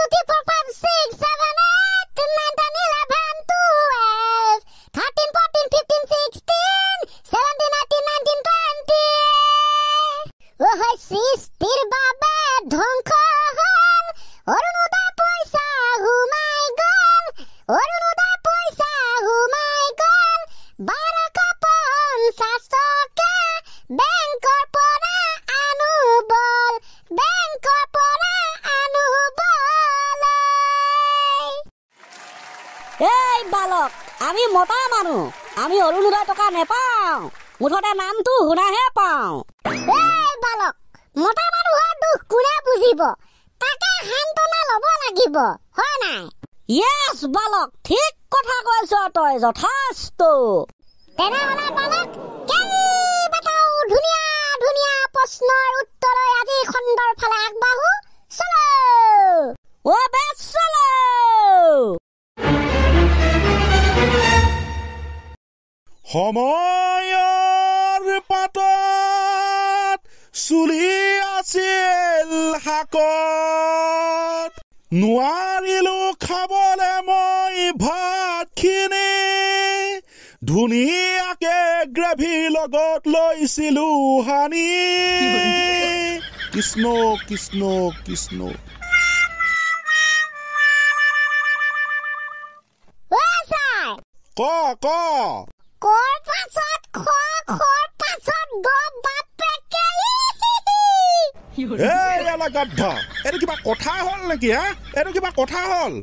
2, 3, 4, 5, 6, 7, 8, 9, 10, 11, 12, 13, 14, 15, 16, 17, 18, 19, 20. ওহৈ সৃষ্টিৰ বাবে ধ্বংস হ'ল, অৰুণোদয় পইচা সোমাই গ'ল, অৰুণোদয় পইচা সোমাই গ'ল, 1250 টকা বেংকৰ পৰা আনো বল, বেংকৰ পৰা আনো বল। এই বালক, আমি মতা মানুহ, আমি অৰুণোদয় টকা নেপাওঁ, মুঠতে নামটো শুনাহে পাওঁ। এই বালক, মতা মানুহৰ দুখ কোনে বুজিব, তাকে সান্তনা ল'ব লাগিব, হয় নাই? ইয়েছ বালক, ঠিক কথা কৈছ তই, যথেষ্ট। তেনেহ'লে বালক, কেইবাটাও ধুনীয়া ধুনীয়া প্ৰশ্নৰ উত্তৰলৈ আজি খণ্ডৰ ফালে আগবাঢ়ো। চলো অ বেছ চলো। সময়ৰ পাতত চুলি আছিল শাকত, নোৱাৰিলো খাবলে মই ভাতখিনি, ধুনীয়াকে গ্ৰেভিৰ লগত লৈছিলো হানি। কৃষ্ণ কৃষ্ণ কৃষ্ণ। ক ক কৰ পাছত খ, খৰ পাছত গ, বাপেকে। এই এলা গাধা, এইটো কিবা কথা হ'ল নেকি? এইটো কিবা কথা হ'ল?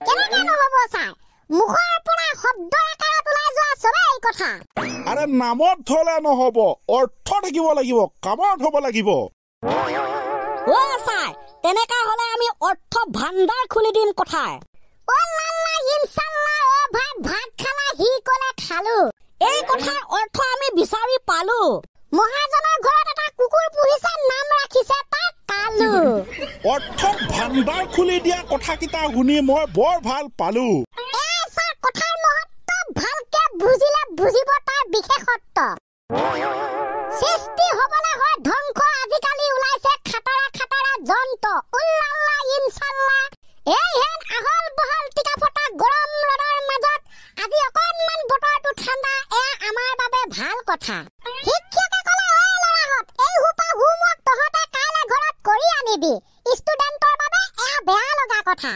কেনেকে নহ'ব ছাৰ, মুখৰ পৰা শব্দ আকাৰত ওলাই যোৱা চবেই কথা। আৰে নামত থলে নহ'ব, অৰ্থ থাকিব লাগিব, কামত হ'ব লাগিব। অ ছাৰ, তেনেকা হ'লে আমি অৰ্থ ভাণ্ডাৰ খুলি দিম কথাই। অ লাল্লা ইনশাল্লাহ, অ ভাত খালা, সি ক'লে খালো। এই কথাৰ অৰ্থ আমি বিচাৰি পালো। মহাজনৰ ঘৰত এটা কুকুৰ পুহিছে, নাম ৰাখিছে তাক কালু। অৰ্থ ভাণ্ডাৰ খুলি দিয়া কথাকেইটা শুনি মই বৰ ভাল পালো। ছাৰ, কথাৰ মহত্ব ভালকে বুজিলে বুজিব তাৰ বিশেষত্ব। সৃষ্টি হ'বলৈ হয় ধ্বংস, আজিকালি ওলাইছে খাটাৰা খাটাৰা যন্ত্ৰ। উল্লাল্লা ইনশাল্লাহ, এই হেন আহল বহল টিকা ফটা গৰম ৰ'দৰ মাজত আজি অকণমান বতৰটো ঠাণ্ডা, এয়া আমাৰ বাবে ভাল কথা। শিক্ষকে ক'লে, ঐ ল'ৰাহঁত, এই সোপা হোমৱৰ্ক তহঁতে কাইলৈ ঘৰত কৰি আনিবি, ষ্টুডেণ্টৰ বাবে এয়া বেয়া লগা কথা।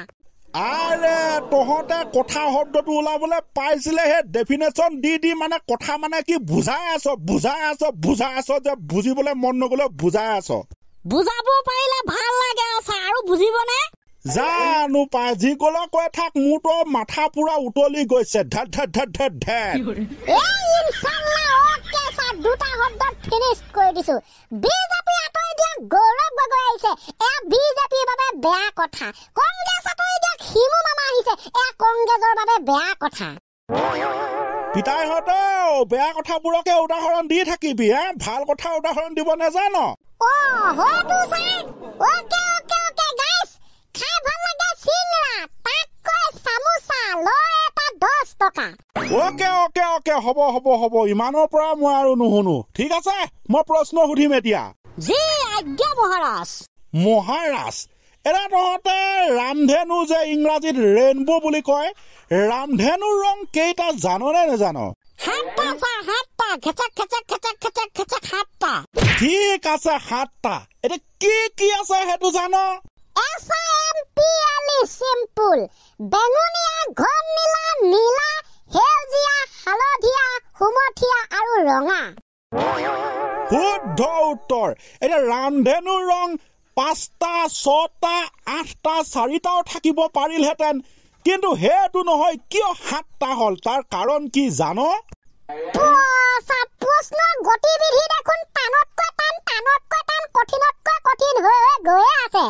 আৰে তহঁতে কথা শব্দটো ওলাবলৈ পাইছিলেহে, ডেফিনেশ্যন দি মানে কথা মানে কি বুজাই আছ যে বুজিবলৈ মন নগ'লে বুজাই আছ। বুজাব পাৰিলে ভাল লাগে আৰু বুজিবনে? জানো পাই, যি ক'লে কৈ থাক, মোৰ তো মাথা পুৰা উতলি গৈছে। ধেৰ ধেৰ ধেৰ ধেৰ ধেৰ। ইনশাল্লাহ, অ'কে ছাৰ, দুটা শব্দত ফিনিছ কৰি দিছো। বিজেপি আঁতৰি দিয়া গৌৰৱ গগৈ আহিছে, এয়া বিজেপিৰ বাবে বেয়া কথা। কংগ্ৰেছ আঁতৰি দিয়া হিমু মামা আহিছে, এয়া কংগ্ৰেছৰ বাবে বেয়া কথা। পিতাইহঁতেও বেয়া কথাবোৰকে উদাহৰণ দি থাকিবি, ভাল কথা উদাহৰণ দিব নেজান। হয়তো ছাৰ। অ'কে অ'কে অ'কে গাইছ, খাই ভাল লাগে চিংৰা, তাক কয় চামোচা, লয় এটা 10 টকা। অ'কে অ'কে অ'কে, হ'ব হ'ব হ'ব, ইমানৰ পৰা মই আৰু নুশুনো। ঠিক আছে, মই প্ৰশ্ন সুধিম এতিয়া। জি আজ্ঞা মহাৰাজ। মহাৰাজ, এটা তহঁতে ৰামধেনু যে ইংৰাজীত ৰেইনবো বুলি কয়, ৰামধেনুৰ ৰং কেইটা জাননে নেজান? 7টা ছাৰ, 7টা, খেচাক খেচাক খেচাক খেচাক খেচাক 7টা। ঠিক আছে, 7টা। এতিয়া কি কি আছে সেইটো জান? SIMPLE চিম্পুল, বেঙুনীয়া, ঘন নীলা, নীলা, সেউজীয়া, হালধীয়া, সুমথিয়া আৰু ৰঙা। শুদ্ধ উত্তৰ। এতিয়া ৰামধেনুৰ ৰং 5টা, 6টা, 8টা, 4টাও থাকিব পাৰিলহেঁতেন, কিন্তু সেইটো নহয়, কিয় 7টা হ'ল? তাৰ কাৰণ কি জান? প্ৰশ্নৰ গতিবিধি দেখোন টানতকৈ টান, টানতকৈ টান, কঠিনতকৈ কঠিন হৈ গৈয়ে আছে।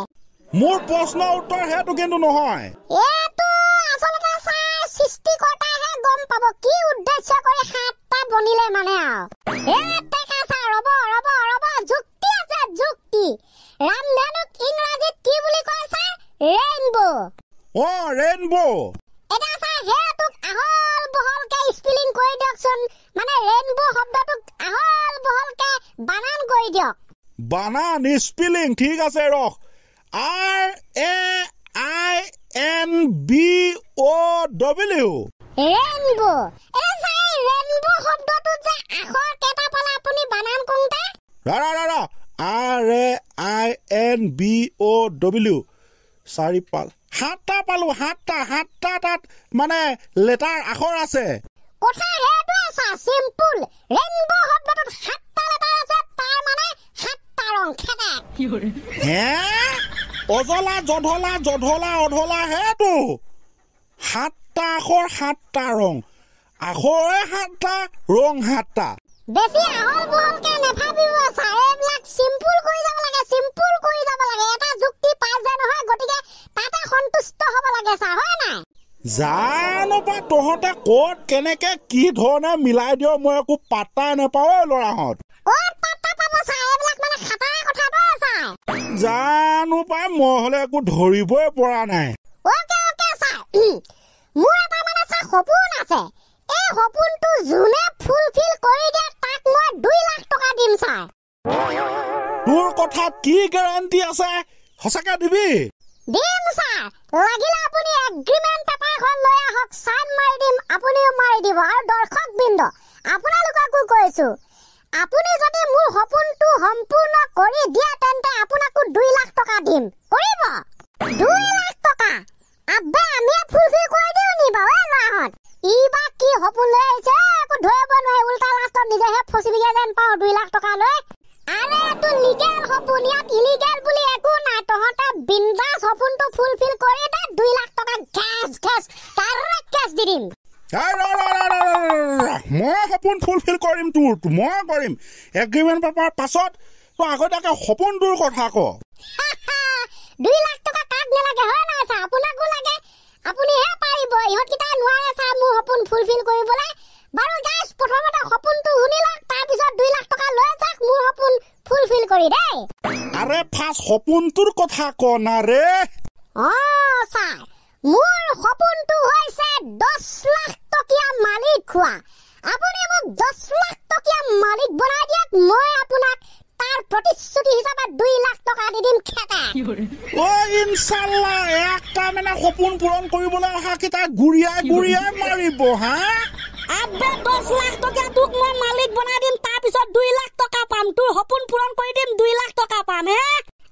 মোৰ প্ৰশ্নৰ উত্তৰ সেইটো কিন্তু নহয়। এইটো আচলতে ছাৰ সৃষ্টিকৰ্তাইহে গম পাব কি উদ্দেশ্য কৰি 7টা বনিলে মানে ৰব যুক্তি আছে, যুক্তি। ৰামধেনুক ইংৰাজীত কি বুলি কয় ছাৰ? ৰেইনবো। ৰেইনবো। এতিয়া ছাৰ সেইটোক আহল বহলকে স্পেলিং কৰি দিয়কচোন, মানে ৰেইনবো শব্দটোক আহল বহলকে বানান কৰি দিয়ক। বানান স্পেলিং ঠিক আছে, ৰখ। RAINBOW ৰেইনবো এ চাই ৰেইনবো শব্দটো যে আখৰ কেটা পালে আপুনি বানান কোনটা ৰা RAINBOW 4 7টা পালো 7টা তাত মানে লেটাৰ আখৰ আছে কথা হেতু আছে সিম্পল ৰেইনবো শব্দটোত 7টা লেটাৰ আছে তাৰ মানে 7টা ৰং খেদা হে অজলা জধলা অধলা হেতু 7টা আখৰ 7টা ৰং আখৰে 7টা ৰং 7টা বেছি আহল বহলকে নেভাবিব চাই এইবিলাক সিম্পল কৰি যাব লাগে এটা যুক্তি পাই যায় নহয় গতিকে তাতে সন্তুষ্ট হ'ব লাগে চা হয় নাই জানো পা তহঁতে ক'ত কেনেকে কি ধৰণে মিলাই দিও মই একো পাত্তাই নাপাওঁ ল'ৰাহঁত ক'ত পাত্তা পাব চাই এইবিলাক মানে খাতাৰ কথাটো চাই জানো পাই মই হ'লে একো ধৰিবই পৰা নাই ওকে চাই মোৰ এটা মানে চা সপোন আছে এই সপোনটো যোনে ফুলফিল কৰি দিয়ে তাক মই 2 লাখ টকা দিম চাই তোৰ কথা কি গ্যাৰান্টি আছে সঁচাকে দিবি দিম চাই লাগিলে আপুনি এগ্ৰিমেন্ট পেপাৰখন লৈ আহক সাইন মাৰি দিম আপুনিও মাৰি দিব আৰু দৰ্শক বৃন্দ আপোনালোককো কৈছো আপুনি যদি মোৰ সপোনটো সম্পূৰ্ণ কৰি দিয়ে তেন্তে আপোনাকো 2 লাখ টকা দিম কৰিব 2 লাখ টকা আবে আমি ফুলফিল কৰি দিও নি বাবা লাহত ইবা কি সপোন লৈ আহিছে একো ধৰিব নোৱাৰে উল্টা লাষ্টত নিজেহে ফচিবিগে যেন পাওঁ 2 লাখ টকা লৈ আৰে তো লিগেল সপোন ইয়াত ইলিগেল বুলি একো নাই তহঁতে বিন্দাস সপোনটো ফুলফিল কৰি দে 2 লাখ টকা গ্যাস ডাইৰেক্ট কেছ দি দিম মই সপোন ফুলফিল কৰিম মই কৰিম এগ্ৰিমেন্ট পেপাৰ পাছত তো আগতীয়াকে সপোনটোৰ কথা ক 2 লাখ টকা কাক নালাগে হয় না চা আপোনাকো লাগে আপুনিহে পাৰিব ইহঁতকিটা নোৱাৰে চা মোৰ সপোন ফুলফিল কৰিবলৈ বাৰু গাইস প্ৰথমতে সপোনটো শুনি লওক তাৰ পিছত 2 লাখ টকা লৈ যাওক মোৰ সপোন ফুলফিল কৰি দেই আৰে ফাৰ্ষ্ট সপোনটোৰ কথা ক না ৰে চা মোৰ সপোনটো হৈছে 10 লাখ টকীয়া মালিক হোৱা আপুনি মোক 10 লাখ টকীয়া মালিক বনাই দিয়ক মই আপোনাক তাৰ প্ৰতিশ্ৰুতি হিচাপে 2 লাখ টকা দি দিম খেতা ও ইনশাআল্লাহ একটা মানে সপোন পূৰণ কৰিবলৈ অহা কিটা গুৰিয়াই মাৰিব হা আবে 10 লাখ টকা তোক মই মালিক বনাই দিম তাৰ পিছত 2 লাখ টকা পাম তোৰ সপোন পূৰণ কৰি দিম 2 লাখ টকা পাম হে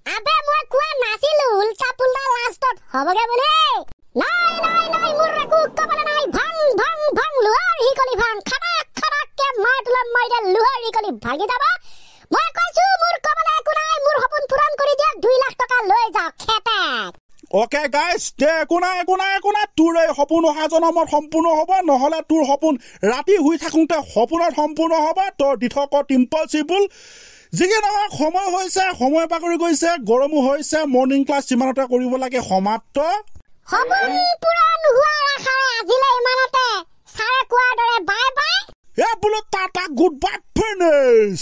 আবে মই কোৱা নাছিলো উল্টা পুল্টা লাষ্টত হবগে বুলি নাই মোৰ একো কবলে নাই ভাং লোহাৰ হিকলি ভাং খাটাককে মাৰ তুলত মাৰি দে লোহাৰ হিকলি ভাগি যাব মই কৈছো মোৰ কবলে একো নাই মোৰ সপোন পূৰণ কৰি দিয়া 2 লাখ টকা লৈ যাও খেতা ওকে গাইস তে একো নাই তোৰ এই সপোন অহা জনমত সম্পূৰ্ণ হ'ব নহলে তোৰ সপোন ৰাতি শুই থাকোঁতে সপোনত সম্পূৰ্ণ হ'ব তোৰ দিঠক ইম্পচিবল যিকি নহয় সময় হৈছে সময় পাকৰি গৈছে গৰমো হৈছে মৰ্নিং ক্লাছ ইমানতে কৰিব লাগে সমাপ্ত সপোন পূৰণ হোৱাৰ আশাৰে আজিলে ইমানতে সাৰে কোৱাৰ দৰে বাই বাই এ বোলো টাটা গুড বাই ফিনিশ